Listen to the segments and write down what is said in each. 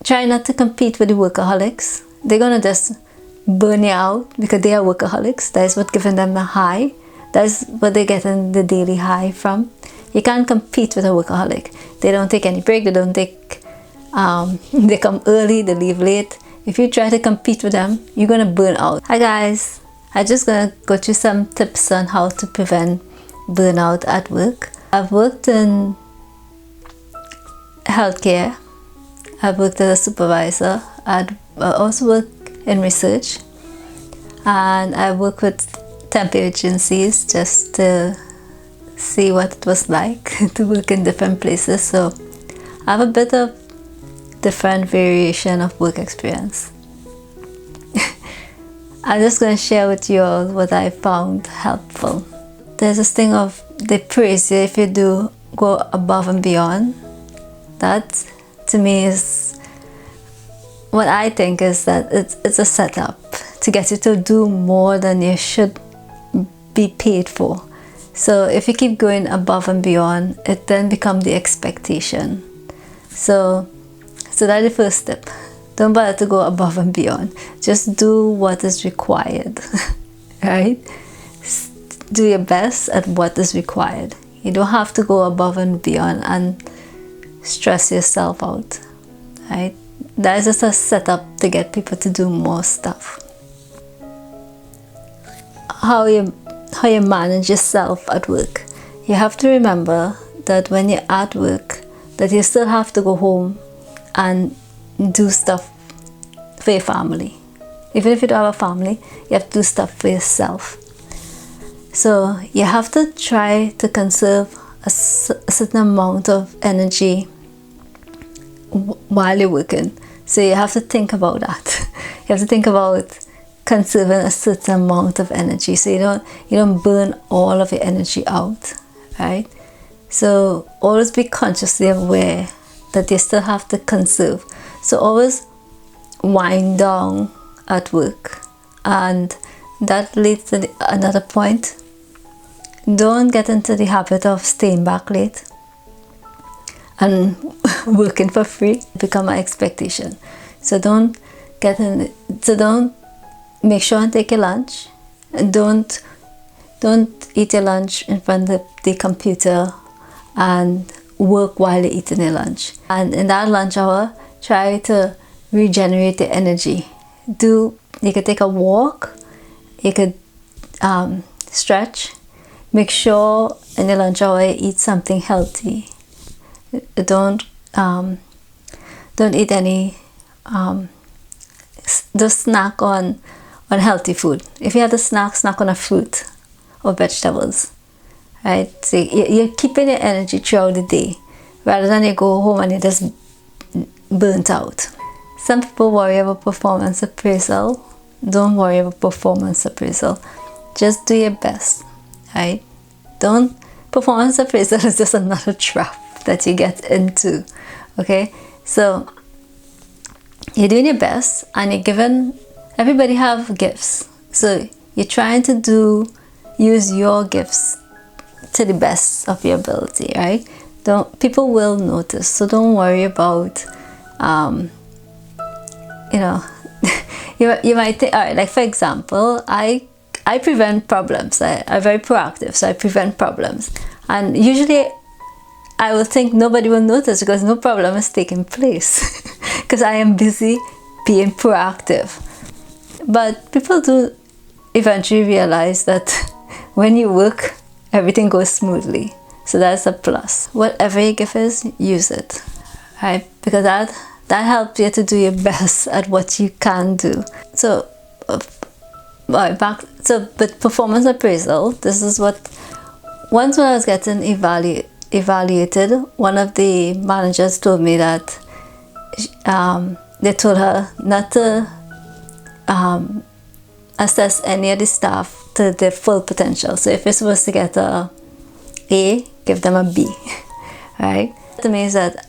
try not to compete with the workaholics. They're gonna just burn you out because they are workaholics. That is what giving them the high. That is what they're getting the daily high from. You can't compete with a workaholic. They don't take any break. They don't take. They come early. They leave late. If you try to compete with them, you're gonna burn out. Hi guys, I'm just gonna go through some tips on how to prevent burnout at work. I've worked in healthcare. I've worked as a supervisor. I also work in research, and I work with temp agencies just to see what it was like to work in different places. So I have a bit of different variation of work experience. I'm just going to share with you all what I found helpful. There's this thing of they praise you if you do go above and beyond. That to me is what I think is that it's a setup to get you to do more than you should be paid for. So if you keep going above and beyond, it then becomes the expectation. So that's the first step. Don't bother to go above and beyond. Just do what is required, right? Do your best at what is required. You don't have to go above and beyond and stress yourself out, right? That is just a setup to get people to do more stuff. How you manage yourself at work. You have to remember that when you're at work, that you still have to go home and do stuff for your family. Even if you don't have a family, you have to do stuff for yourself. So you have to try to conserve a certain amount of energy while you're working. So you have to think about that. You have to think about conserving a certain amount of energy, so you don't burn all of your energy out, right? So always be consciously aware that you still have to conserve. So always wind down at work, and that leads to another point. Don't get into the habit of staying back late and working for free. Become an expectation. So don't make sure and take your lunch, and don't eat your lunch in front of the computer and work while you're eating your lunch. And in that lunch hour, try to regenerate the energy. You could take a walk, you could stretch. Make sure in your lunch hour you eat something healthy. Don't eat any just snack on healthy food. If you have to snack on a fruit or vegetables, right? So you're keeping your energy throughout the day, rather than you go home and you're just burnt out. Some people worry about performance appraisal. Don't worry about performance appraisal. Just do your best, right? Performance appraisal is just another trap that you get into, okay? So you're doing your best, and you're given. Everybody have gifts, so you're trying to use your gifts to the best of your ability, right? People will notice, so don't worry about you might think, all right, like for example, I prevent problems. I'm very proactive, so I prevent problems, and usually I will think nobody will notice because no problem is taking place because I am busy being proactive. But people do eventually realize that when you work, everything goes smoothly. So that's a plus. Whatever your gift is, use it, right? Because that helps you to do your best at what you can do. So, with performance appraisal, this is what, once when I was getting evaluated, one of the managers told me that they told her not to assess any of the staff to their full potential. So if you're supposed to get a A, give them a B, right? To me is that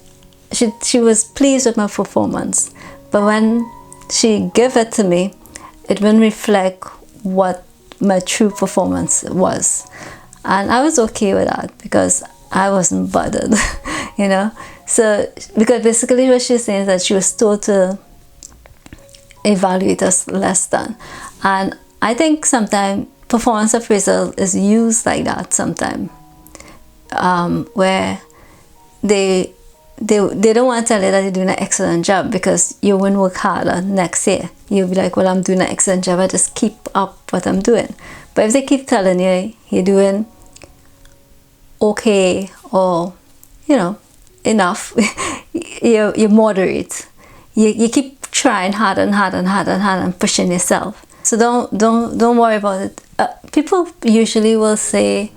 she was pleased with my performance, but when she gave it to me, it wouldn't reflect what my true performance was, and I was okay with that because I wasn't bothered, So, because basically what she's saying is that she was told to evaluate us less than. And I think sometimes performance appraisal is used like that sometimes, where they don't want to tell you that you're doing an excellent job because you won't work harder next year. You'll be like, well, I'm doing an excellent job, I just keep up what I'm doing. But if they keep telling you you're doing okay, or enough, you're moderate, you keep trying harder and harder and harder and harder and pushing yourself. So don't worry about it. People usually will say,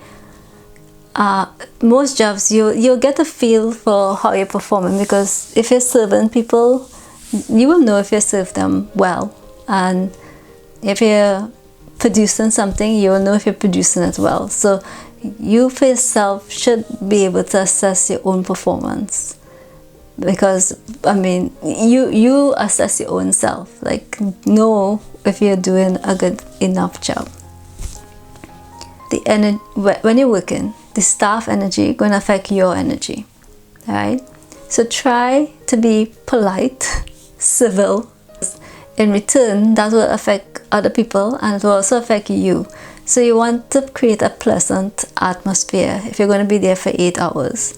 most jobs you'll get a feel for how you're performing, because if you're serving people, you will know if you serve them well, and if you're producing something, you will know if you're producing it well. So you for yourself should be able to assess your own performance, because you assess your own self, like know if you're doing a good enough job. The energy when you're working, the staff energy going to affect your energy, right? So try to be polite, civil. In return, that will affect other people, and it will also affect you. So you want to create a pleasant atmosphere if you're going to be there for 8 hours.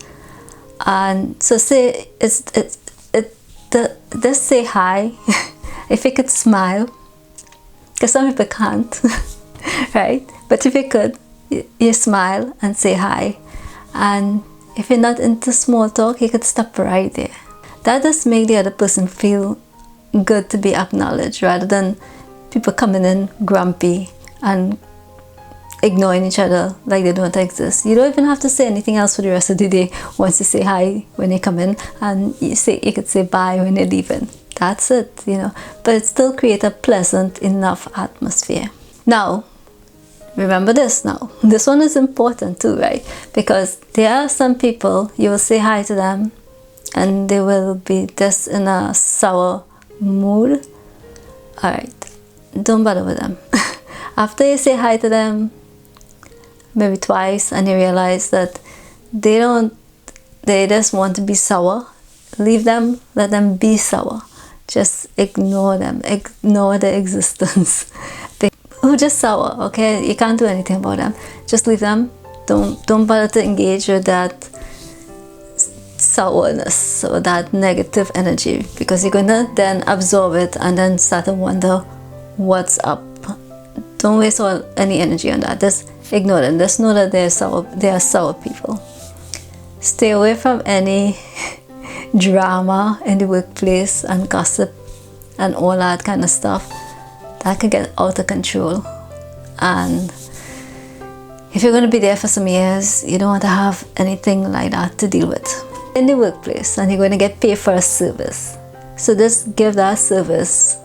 And so say just say hi. If you could smile, because some people can't, right? But if you could, you smile and say hi. And if you're not into small talk, you could stop right there. That just make the other person feel good to be acknowledged, rather than people coming in grumpy and ignoring each other like they don't exist. You don't even have to say anything else for the rest of the day once you say hi when you come in, and you could say bye when you're leaving. That's it, but it still create a pleasant enough atmosphere. Now remember this. Now this one is important too, right? Because there are some people you will say hi to them and they will be just in a sour mood. Alright, don't bother with them. After you say hi to them maybe twice and you realize that they just want to be sour, leave them, let them be sour. Just ignore them, ignore their existence. Just sour, okay? You can't do anything about them. Just leave them. Don't bother to engage with that sourness or that negative energy, because you're gonna then absorb it and then start to wonder what's up. Don't waste any energy on that. Just ignore them. Just know that they are sour people. Stay away from any drama in the workplace and gossip and all that kind of stuff. That can get out of control. And if you're going to be there for some years, you don't want to have anything like that to deal with in the workplace, and you're going to get paid for a service. So just give that service,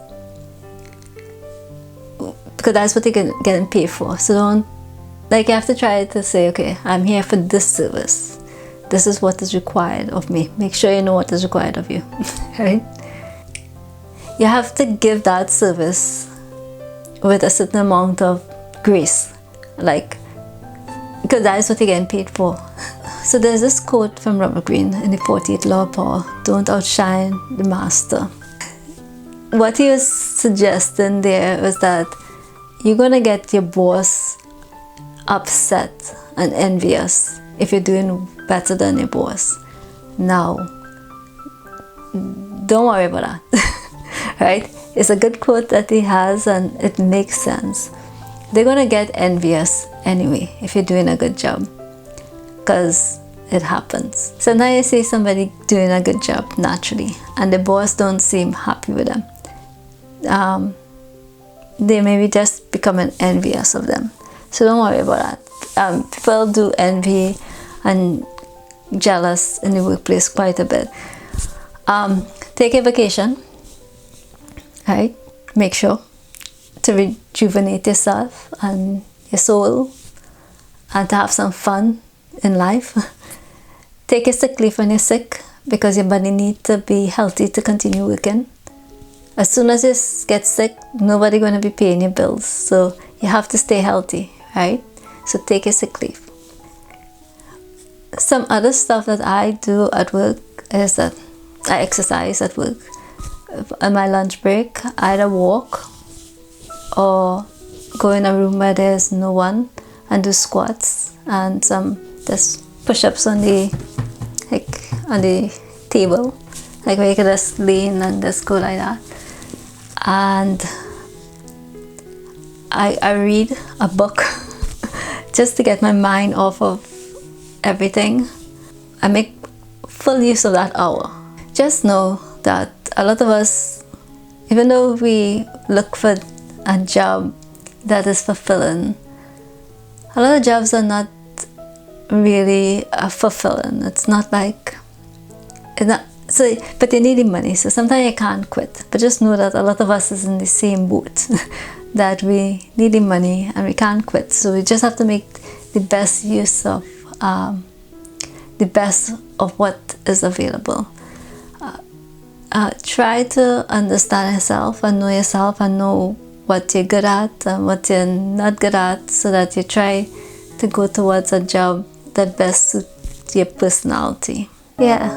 because that's what you're getting paid for. So don't, you have to try to say, okay, I'm here for this service. This is what is required of me. Make sure you know what is required of you, right? You have to give that service with a certain amount of grace, because that is what you're getting paid for. So there's this quote from Robert Greene in the 48th Law of Power: don't outshine the master. What he was suggesting there was that you're going to get your boss upset and envious if you're doing better than your boss. Now, don't worry about that. Right? It's a good quote that he has, and it makes sense. They're going to get envious anyway if you're doing a good job, because it happens. Sometimes you see somebody doing a good job naturally and the boss don't seem happy with them. They may be just becoming envious of them. So don't worry about that. People do envy and jealous in the workplace quite a bit. Take a vacation, right? Make sure to rejuvenate yourself and your soul, and to have some fun in life. Take a sick leave when you're sick, because your body needs to be healthy to continue working. As soon as you get sick, nobody going to be paying your bills, so you have to stay healthy, right? So take a sick leave. Some other stuff that I do at work is that I exercise at work. On my lunch break, I either walk or go in a room where there's no one and do squats and some just push-ups on the table, like where you can just lean and just go like that. And I read a book just to get my mind off of everything. I make full use of that hour. Just know that a lot of us, even though we look for a job that is fulfilling, a lot of jobs are not really fulfilling. It's not like, so, but you need the money, so sometimes you can't quit. But just know that a lot of us is in the same boat, that we need the money and we can't quit. So we just have to make the best use of what is available. Try to understand yourself and know what you're good at and what you're not good at, so that you try to go towards a job that best suits your personality. Yeah,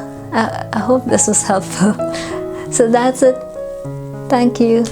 I hope this was helpful. So that's it. Thank you.